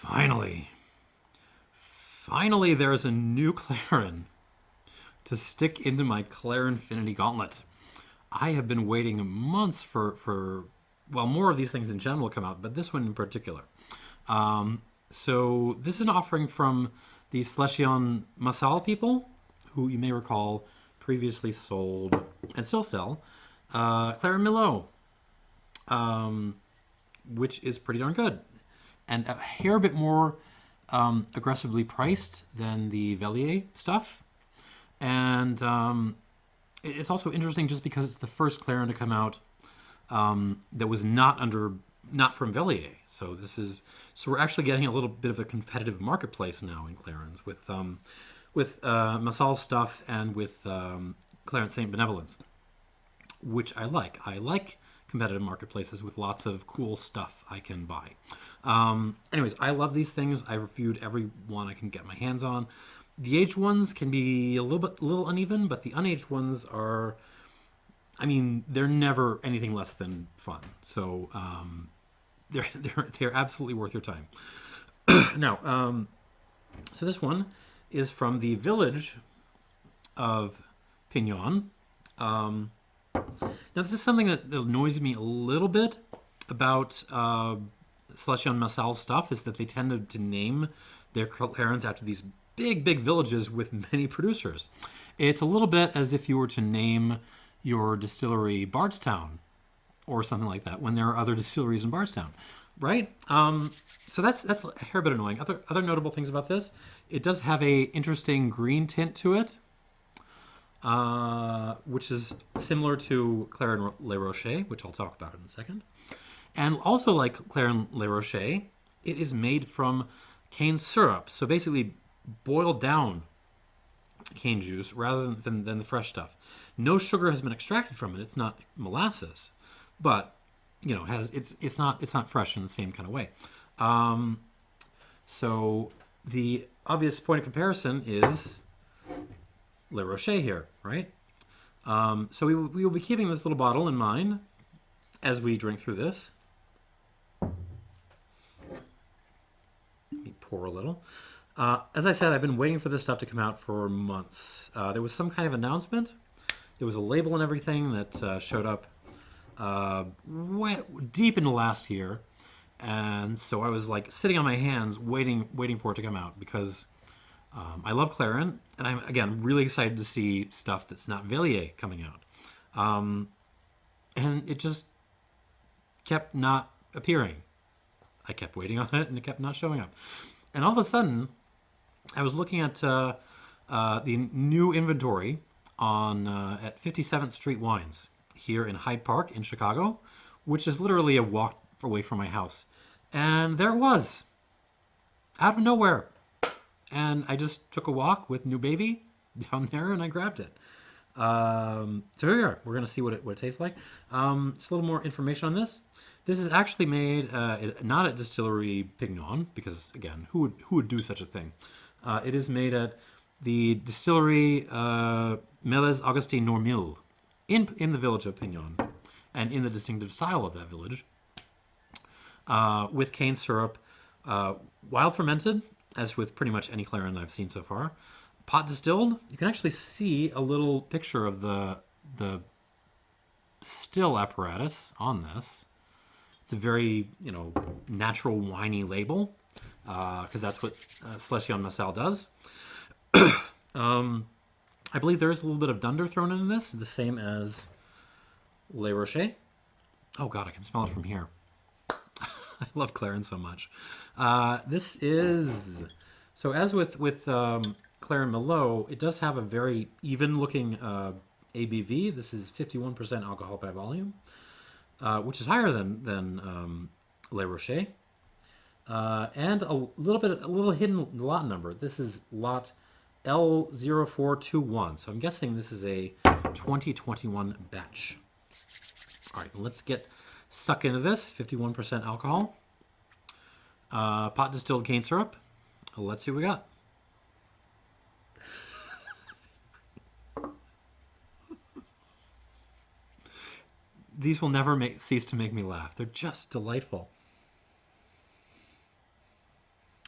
Finally, there's a new Clairin to stick into my Clairinfinity gauntlet. I have been waiting months for well, more of these things in general come out, but this one in particular. So this is an offering from the Selection Masal people, who you may recall previously sold and still sell Clairin Merlot, which is pretty darn good, and a hair bit more aggressively priced than the Vellier stuff. And it's also interesting just because it's the first Clairin to come out that was not from Vellier. So we're actually getting a little bit of a competitive marketplace now in Clairins with Massal stuff and with Clairin Saint Benevolence, which I like. I like competitive marketplaces with lots of cool stuff I can buy. Anyways, I love these things. I've reviewed every one I can get my hands on. The aged ones can be a little uneven, but the unaged ones are, they're never anything less than fun. So they're absolutely worth your time. Now, so this one is from the village of Pignon. Now, this is something that annoys me a little bit about Selection Masal stuff, is that they tend to name their Clairins after these big villages with many producers. It's a little bit as if you were to name your distillery Bardstown or something like that when there are other distilleries in Bardstown, right? So that's a hair bit annoying. Other notable things about this, it does have a interesting green tint to it, which is similar to Clairin Le Rocher, which I'll talk about in a second. And also like Clairin Le Rocher, it is made from cane syrup. So basically boiled down cane juice rather than the fresh stuff. No sugar has been extracted from it. It's not molasses, but it's not fresh in the same kind of way. So the obvious point of comparison is Le Rocher here, right? So we will be keeping this little bottle in mind as we drink through this. Let me pour a little. As I said, I've been waiting for this stuff to come out for months. There was some kind of announcement. There was a label and everything that showed up deep into last year. And so I was like sitting on my hands waiting for it to come out because I love Clairin. And I'm, again, really excited to see stuff that's not Vellier coming out. And it just kept not appearing. I kept waiting on it and it kept not showing up. And all of a sudden, I was looking at the new inventory at 57th Street Wines here in Hyde Park in Chicago, which is literally a walk away from my house. And there it was, out of nowhere. And I just took a walk with new baby down there and I grabbed it. So here we are. We're going to see what it tastes like. Just a little more information on this. This is actually made not at Distillerie Pignon, because again, who would do such a thing? It is made at the Distillerie Méles Augustín Normil in the village of Pignon, and in the distinctive style of that village, with cane syrup, wild fermented, as with pretty much any Clairin I've seen so far. Pot distilled. You can actually see a little picture of the still apparatus on this. It's a very, natural winey label, because that's what Selection Masal does. I believe there is a little bit of dunder thrown into this, the same as Le Rocher. Oh God, I can smell it from here. I love Clairin so much. This is, so as with Clairin Merlot, it does have a very even-looking ABV. This is 51% alcohol by volume, which is higher than Le Rocher, and a little hidden lot number. This is lot L0421. So I'm guessing this is a 2021 batch. All right, let's get stuck into this. 51% alcohol, pot distilled cane syrup. Let's see what we got. These will never cease to make me laugh. They're just delightful.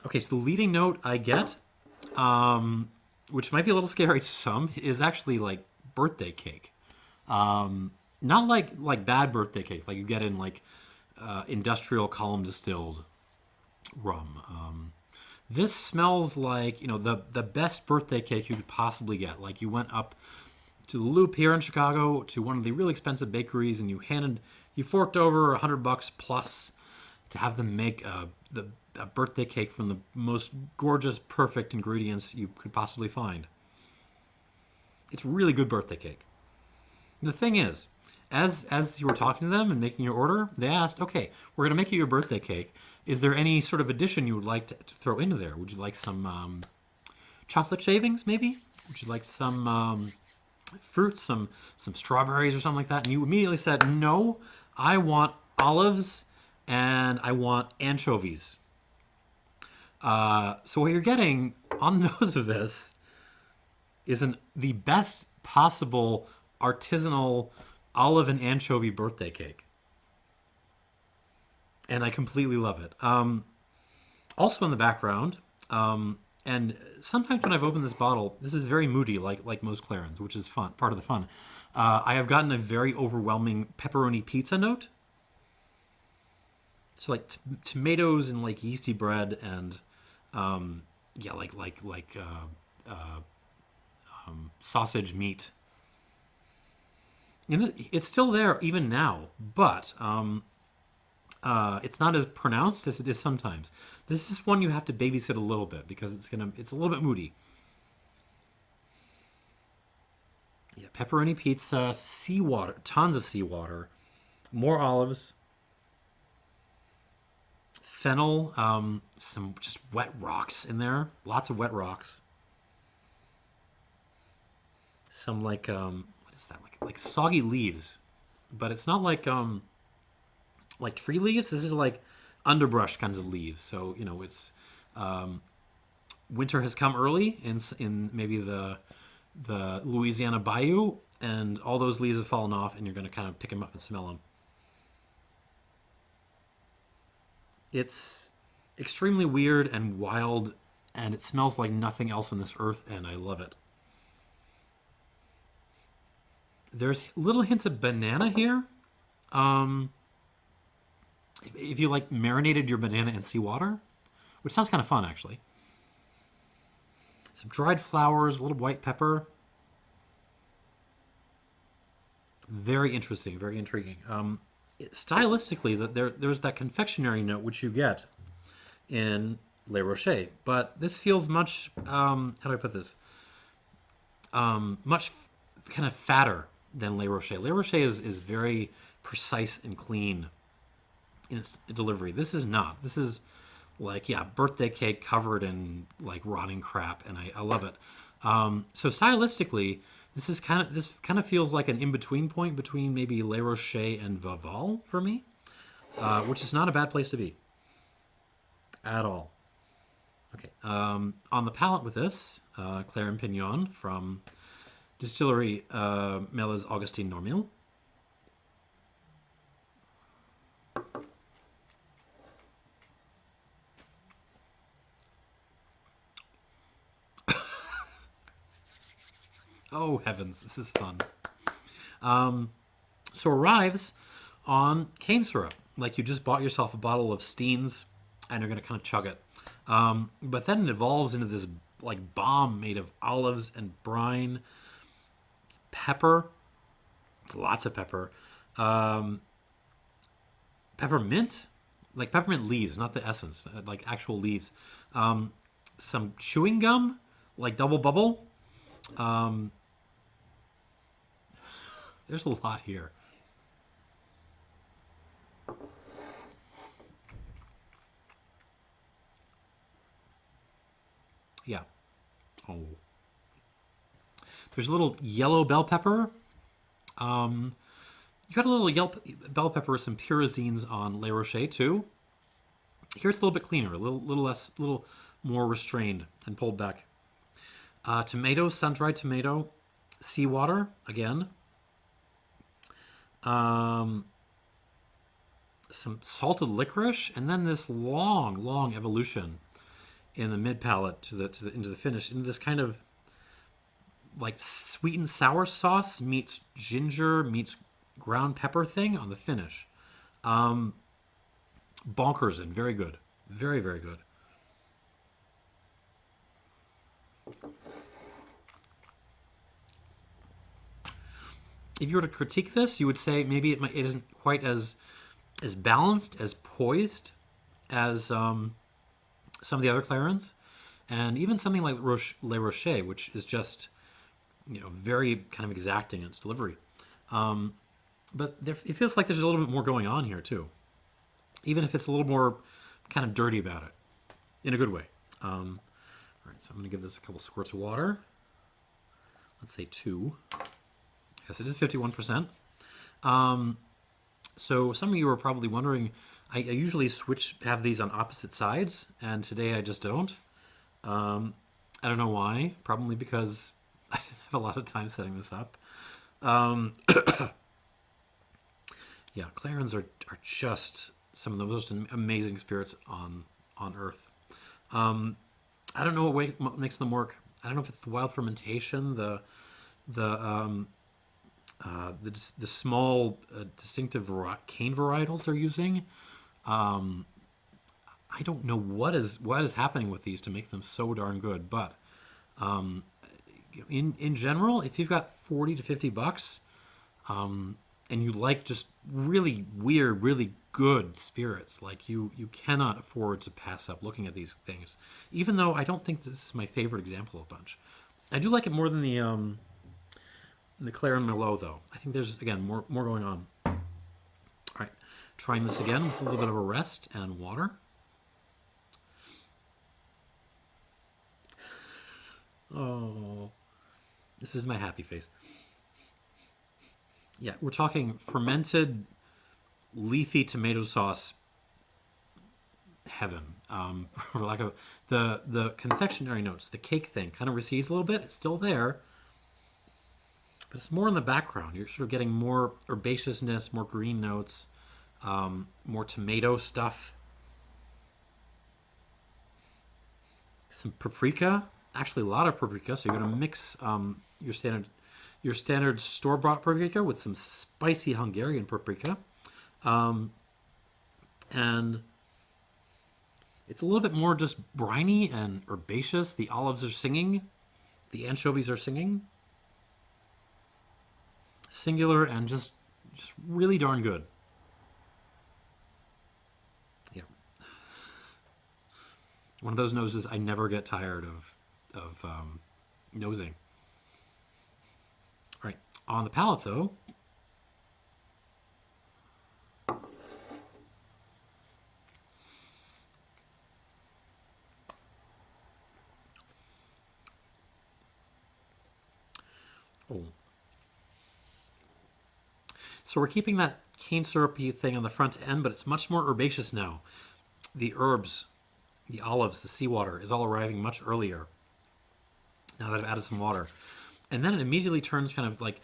Okay, so the leading note I get, which might be a little scary to some, is actually like birthday cake. Not like bad birthday cake, like you get in like industrial column distilled rum. This smells like the best birthday cake you could possibly get. Like you went up to the Loop here in Chicago to one of the really expensive bakeries, and you forked over $100 plus to have them make a birthday cake from the most gorgeous, perfect ingredients you could possibly find. It's really good birthday cake. The thing is, as you were talking to them and making your order, they asked, "Okay, we're gonna make you your birthday cake. Is there any sort of addition you would like to throw into there? Would you like some chocolate shavings, maybe? Would you like some fruit, some strawberries or something like that?" And you immediately said, "No, I want olives and I want anchovies." So what you're getting on the nose of this is the best possible artisanal olive and anchovy birthday cake. And I completely love it. Also in the background, and sometimes when I've opened this bottle, this is very moody, like most Clairins, which is fun, part of the fun. I have gotten a very overwhelming pepperoni pizza note. So like tomatoes and like yeasty bread and yeah, like sausage meat. And it's still there even now, but it's not as pronounced as it is sometimes. This is one you have to babysit a little bit because it's a little bit moody. Yeah, pepperoni pizza, seawater, tons of seawater, more olives, fennel, some just wet rocks in there, lots of wet rocks. Some what is that? Like soggy leaves, but it's not like tree leaves. This is like underbrush kinds of leaves. So it's winter has come early in maybe the Louisiana bayou, and all those leaves have fallen off, and you're going to kind of pick them up and smell them. It's extremely weird and wild, and it smells like nothing else on this earth, and I love it. There's little hints of banana here. If you like marinated your banana in seawater, which sounds kind of fun actually. Some dried flowers, a little white pepper. Very interesting, very intriguing. Stylistically, there's that confectionery note which you get in Le Rocher, but this feels much. How do I put this? Much kind of fatter than Le Rocher. Le Rocher is very precise and clean in its delivery. This is not. This is like, yeah, birthday cake covered in like rotting crap, and I love it. So stylistically, this kind of feels like an in-between point between maybe Le Rocher and Vaval for me, which is not a bad place to be at all. Okay, on the palate with this, Clairin Pignon from Distillerie Méles Augustín Normil. Oh heavens, this is fun. So arrives on cane syrup, like you just bought yourself a bottle of Steen's, and you're gonna kind of chug it. But then it evolves into this like bomb made of olives and brine, pepper, lots of pepper, peppermint, like peppermint leaves, not the essence, like actual leaves. Some chewing gum, like double bubble. There's a lot here. Yeah. Oh. There's a little yellow bell pepper. You got a little yellow bell pepper, some pyrazines on Le Rocher too. Here it's a little bit cleaner, a little less, a little more restrained and pulled back. Tomatoes, sun-dried tomato, seawater again. Some salted licorice, and then this long evolution in the mid palate into the finish, into this kind of like sweet and sour sauce meets ginger meets ground pepper thing on the finish. Bonkers and very good. Very, very good. If you were to critique this, you would say maybe it isn't quite as balanced, as poised as some of the other Clarins, and even something like Le Rocher, which is just very kind of exacting in its delivery. But it feels like there's a little bit more going on here too, even if it's a little more kind of dirty about it, in a good way. All right, so I'm going to give this a couple squirts of water. Let's say 2. Yes, it is 51%. So some of you are probably wondering, I usually have these on opposite sides, and today I just don't. I don't know why. Probably because I didn't have a lot of time setting this up. Yeah, Clarins are just some of the most amazing spirits on Earth. I don't know what makes them work. I don't know if it's the wild fermentation, the small distinctive cane varietals they're using. I don't know what is happening with these to make them so darn good, but in general, if you've got $40 to $50, and you like just really weird, really good spirits, like you cannot afford to pass up looking at these things. Even though I don't think this is my favorite example of a bunch, I do like it more than the Clairin Merlot, though. I think there's again more going on. All right, trying this again with a little bit of a rest and water. Oh, this is my happy face. Yeah, we're talking fermented leafy tomato sauce heaven. For lack of the confectionery notes, the cake thing kind of recedes a little bit. It's still there, but it's more in the background. You're sort of getting more herbaceousness, more green notes, more tomato stuff, some paprika. Actually, a lot of paprika. So you're going to mix your standard store-bought paprika with some spicy Hungarian paprika. And it's a little bit more just briny and herbaceous. The olives are singing. The anchovies are singing. Singular and just really darn good. Yeah. One of those noses I never get tired of nosing. All right, on the palate though, so we're keeping that cane syrupy thing on the front end, but it's much more herbaceous now. The herbs, the olives, the seawater is all arriving much earlier now that I've added some water. And then it immediately turns kind of like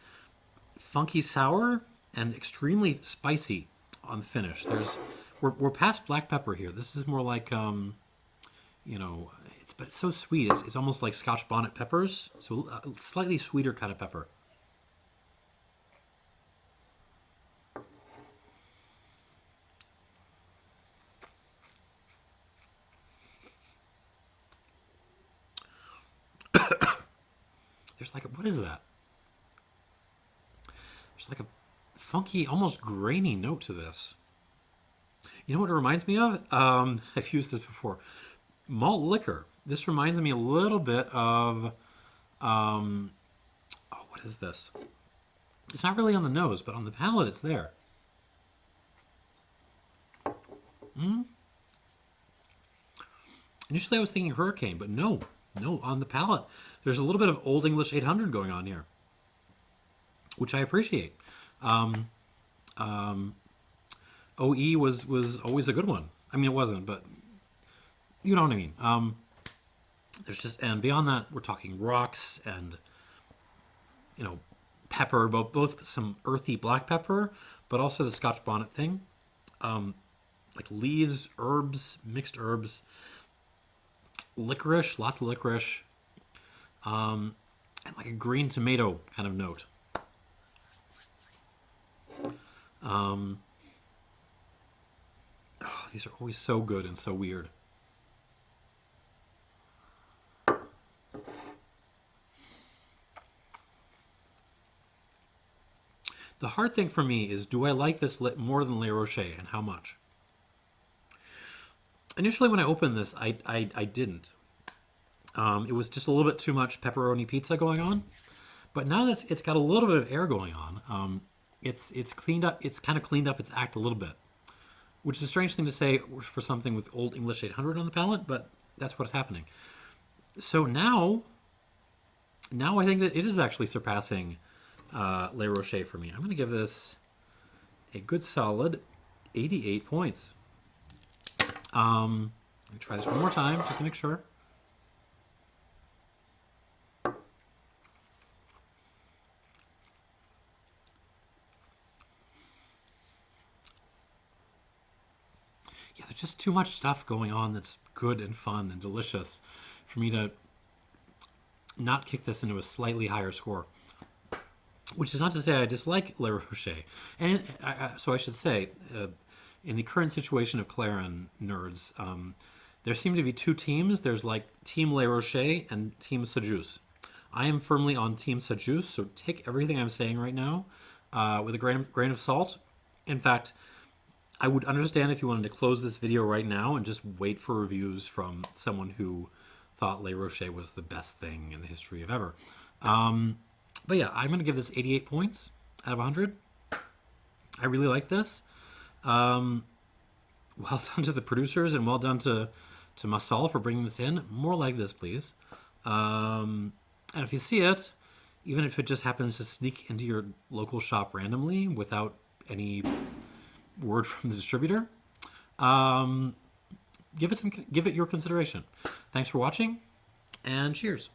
funky sour and extremely spicy on the finish. We're past black pepper here. This is more like but it's so sweet. It's almost like Scotch bonnet peppers, so a slightly sweeter kind of pepper. There's like what is that? There's like a funky, almost grainy note to this. You know what it reminds me of? I've used this before. Malt liquor. This reminds me a little bit of, what is this? It's not really on the nose, but on the palate it's there. Initially I was thinking Hurricane, but no, on the palate. There's a little bit of Old English 800 going on here, which I appreciate. OE was always a good one. I mean, it wasn't, but you know what I mean. And beyond that, we're talking rocks and, pepper, both some earthy black pepper, but also the Scotch bonnet thing. Like leaves, herbs, mixed herbs. licorice, lots of licorice, and like a green tomato kind of note. Oh, these are always so good and so weird. The hard thing for me is, do I like this more than Le Rocher, and how much? Initially, when I opened this, I didn't. It was just a little bit too much pepperoni pizza going on. But now that it's got a little bit of air going on, it's cleaned up. It's kind of cleaned up its act a little bit, which is a strange thing to say for something with Old English 800 on the palate, but that's what's happening. So now I think that it is actually surpassing Le Rocher for me. I'm going to give this a good solid 88 points. Let me try this one more time just to make sure. Yeah, there's just too much stuff going on that's good and fun and delicious for me to not kick this into a slightly higher score. Which is not to say I dislike Le Rocher. And so I should say, in the current situation of Clairin nerds, there seem to be two teams. There's like Team Le Rocher and Team Sajus. I am firmly on Team Sajus, so take everything I'm saying right now with a grain of salt. In fact, I would understand if you wanted to close this video right now and just wait for reviews from someone who thought Le Rocher was the best thing in the history of ever. But yeah, I'm going to give this 88 points out of 100. I really like this. Well done to the producers, and well done to Masal for bringing this in. More like this, please. And if you see it, even if it just happens to sneak into your local shop randomly without any word from the distributor, give it your consideration. Thanks for watching, and cheers.